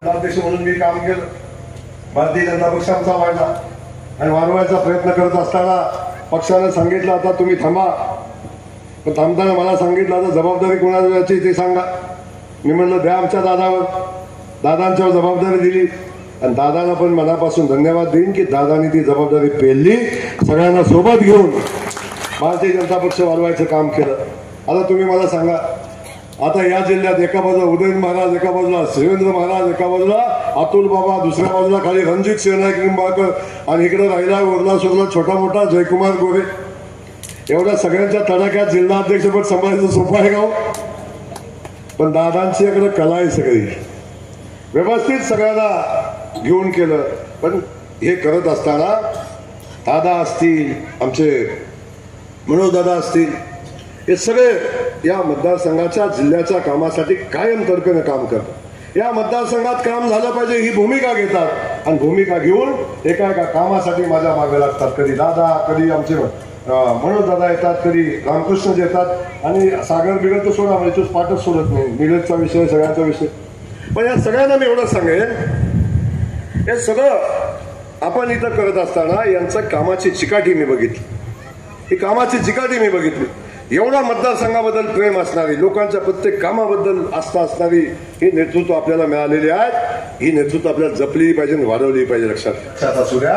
अध्यक्ष म्हणून मी काम केलं. भारतीय जनता पक्ष आमचा वाढला आणि वाढवायचा प्रयत्न करत असताना पक्षाने सांगितलं आता तुम्ही थांबा. पण थांबताना मला सांगितलं आता जबाबदारी कोणाला द्यायची ते सांगा. मी म्हणलं द्या आमच्या दादावर. दादांच्यावर जबाबदारी दिली आणि दादाला पण मनापासून धन्यवाद देईन की दादानी ती जबाबदारी पेलली. सगळ्यांना सोबत घेऊन भारतीय जनता पक्ष वाढवायचं काम केलं. आता तुम्ही मला सांगा, आता या जिल्ह्यात एका बाजूला उदयन महाराज, एका बाजूला शिवेंद्र महाराज, एका बाजूला अतुल बाबा, दुसऱ्या बाजूला खाली रणजित सिंह निंबाळकर आणि इकडे राहिला उरला सुरला छोटा मोठा जयकुमार गोरे. एवढ्या सगळ्यांच्या तडाख्यात जिल्हा अध्यक्षपद सांभाळायचं सोपं आहे गाव. पण दादांची इकडे कला आहे सगळी. व्यवस्थित सगळ्यांना घेऊन केलं. पण हे करत असताना दादा असतील, आमचे मनोज दादा असतील, हे सगळे या मतदारसंघाच्या जिल्ह्याच्या कामासाठी कायम तर्फेने काम करतात. या मतदारसंघात काम झालं पाहिजे ही भूमिका घेतात आणि भूमिका घेऊन एका एका कामासाठी माझ्या मागे लागतात. कधी दादा, कधी आमचे मनोज दादा येतात, कधी रामकृष्ण येतात आणि सागर बिगर तर सोडा म्हणजे पाठच सोडत नाही. मिलेटचा विषय, सगळ्यांचा विषय. पण या सगळ्यांना मी एवढं सांगेन, हे सगळं आपण इथं करत असताना यांचं कामाची चिकाटी मी बघितली. ही कामाची चिकाटी मी बघितली. एवढा मतदारसंघाबद्दल प्रेम असणारी, लोकांच्या प्रत्येक कामाबद्दल आस्था असणारी ही नेतृत्व आपल्याला मिळालेली आहेत. ही नेतृत्व आपल्याला जपली पाहिजे आणि वाढवली पाहिजे. लक्षात असू द्या.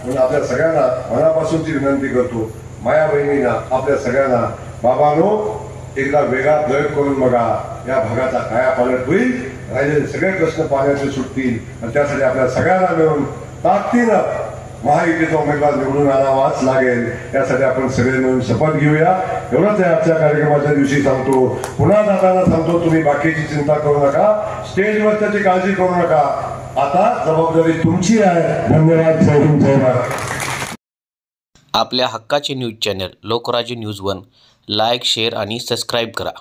म्हणून आपल्या सगळ्यांना मनापासूनची विनंती करतो, माया बहिणींना, आपल्या सगळ्यांना, बाबांनो एकदा वेगळा प्रयोग करून बघा. या भागाचा कायापालट होईल, राहिलेले सगळे प्रश्न पाण्याचे सुटतील आणि त्यासाठी आपल्या सगळ्यांना मिळून ताकदीनं महायुतीचा उमेदवार निवडून आणावाच लागेल. यासाठी आपण सगळे मिळून शपथ घेऊया. एवढंच आहे आजच्या कार्यक्रमाच्या दिवशी सांगतो. पुन्हा दादांना सांगतो, तुम्ही बाकीची चिंता करू नका, स्टेजवर त्याची काळजी करू नका. आता जबाबदारी तुमची आहे. धन्यवाद. जय हिंद, जय महाराष्ट्र. आपल्या हक्काचे news channel Lokrajya news 1 like, share आणि सबस्क्राईब करा.